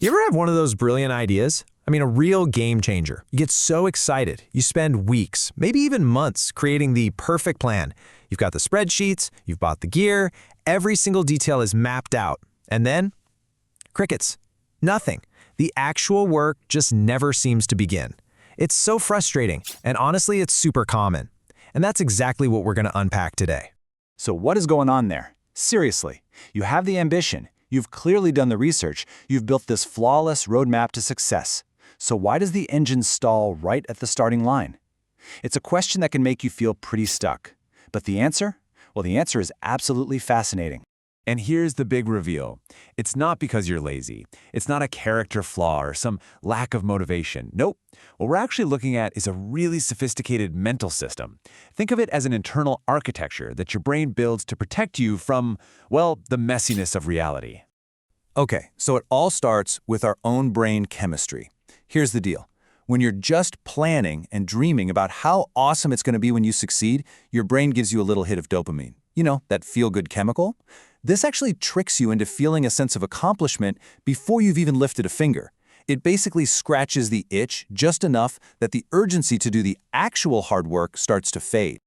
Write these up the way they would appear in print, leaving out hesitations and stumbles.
You ever have one of those brilliant ideas? I mean, a real game changer. You get so excited. You spend weeks, maybe even months, creating the perfect plan. You've got the spreadsheets, you've bought the gear, every single detail is mapped out. And then, crickets. Nothing. The actual work just never seems to begin. It's so frustrating, and honestly, it's super common. And that's exactly what we're going to unpack today. So what is going on there? Seriously, you have the ambition, you've clearly done the research, you've built this flawless roadmap to success. So why does the engine stall right at the starting line? It's a question that can make you feel pretty stuck. But the answer? Well, the answer is absolutely fascinating. And here's the big reveal. It's not because you're lazy. It's not a character flaw or some lack of motivation. Nope. What we're actually looking at is a really sophisticated mental system. Think of it as an internal architecture that your brain builds to protect you from, well, the messiness of reality. Okay, so it all starts with our own brain chemistry. Here's the deal. When you're just planning and dreaming about how awesome it's going to be when you succeed, your brain gives you a little hit of dopamine. You know, that feel-good chemical? This actually tricks you into feeling a sense of accomplishment before you've even lifted a finger. It basically scratches the itch just enough that the urgency to do the actual hard work starts to fade.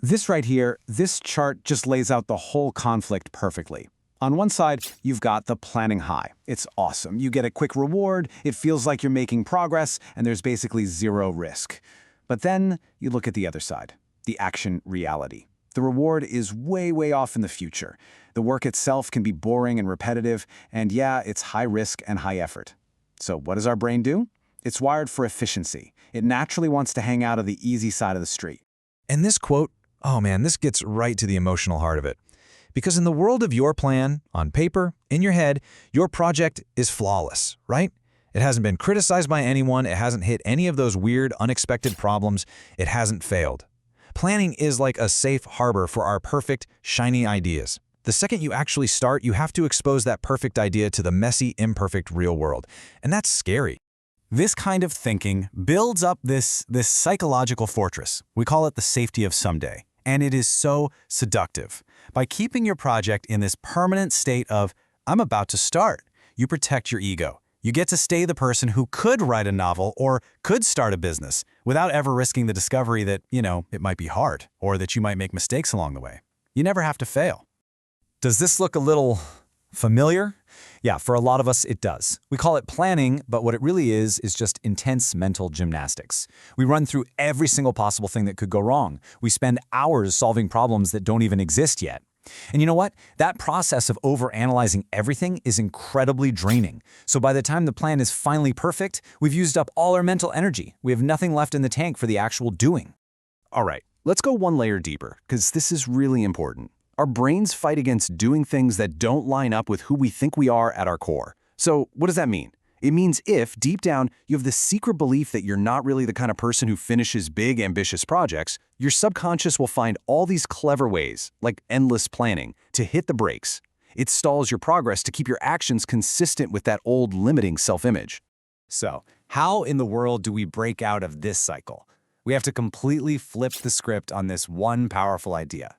This right here, this chart just lays out the whole conflict perfectly. On one side, you've got the planning high. It's awesome. You get a quick reward, it feels like you're making progress, and there's basically zero risk. But then you look at the other side, the action reality. The reward is way, way off in the future. The work itself can be boring and repetitive, and yeah, it's high risk and high effort. So what does our brain do? It's wired for efficiency. It naturally wants to hang out of the easy side of the street. And this quote, oh man, this gets right to the emotional heart of it. Because in the world of your plan, on paper, in your head, your project is flawless, right? It hasn't been criticized by anyone, it hasn't hit any of those weird, unexpected problems, it hasn't failed. Planning is like a safe harbor for our perfect, shiny ideas. The second you actually start, you have to expose that perfect idea to the messy, imperfect real world. And that's scary. This kind of thinking builds up this psychological fortress. We call it the safety of someday. And it is so seductive. By keeping your project in this permanent state of, I'm about to start, you protect your ego. You get to stay the person who could write a novel or could start a business without ever risking the discovery that, it might be hard or that you might make mistakes along the way. You never have to fail. Does this look a little familiar? Yeah, for a lot of us, it does. We call it planning, but what it really is just intense mental gymnastics. We run through every single possible thing that could go wrong. We spend hours solving problems that don't even exist yet. And you know what? That process of overanalyzing everything is incredibly draining. So by the time the plan is finally perfect, we've used up all our mental energy. We have nothing left in the tank for the actual doing. All right, let's go one layer deeper, because this is really important. Our brains fight against doing things that don't line up with who we think we are at our core. So what does that mean? It means if, deep down, you have this secret belief that you're not really the kind of person who finishes big, ambitious projects, your subconscious will find all these clever ways, like endless planning, to hit the brakes. It stalls your progress to keep your actions consistent with that old limiting self-image. So, how in the world do we break out of this cycle? We have to completely flip the script on this one powerful idea.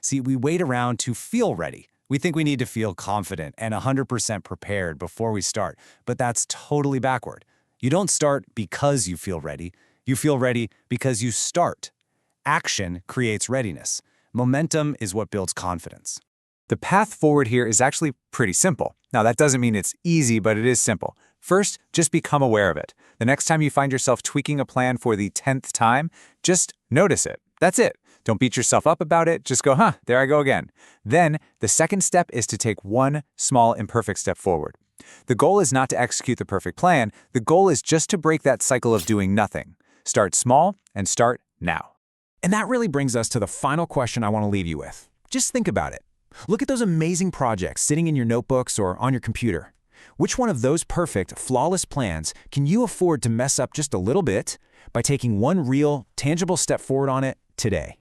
See, we wait around to feel ready. We think we need to feel confident and 100% prepared before we start, but that's totally backward. You don't start because you feel ready. You feel ready because you start. Action creates readiness. Momentum is what builds confidence. The path forward here is actually pretty simple. Now, that doesn't mean it's easy, but it is simple. First, just become aware of it. The next time you find yourself tweaking a plan for the 10th time, just notice it. That's it. Don't beat yourself up about it. Just go, there I go again. Then, the second step is to take one small imperfect step forward. The goal is not to execute the perfect plan. The goal is just to break that cycle of doing nothing. Start small and start now. And that really brings us to the final question I want to leave you with. Just think about it. Look at those amazing projects sitting in your notebooks or on your computer. Which one of those perfect, flawless plans can you afford to mess up just a little bit by taking one real, tangible step forward on it today?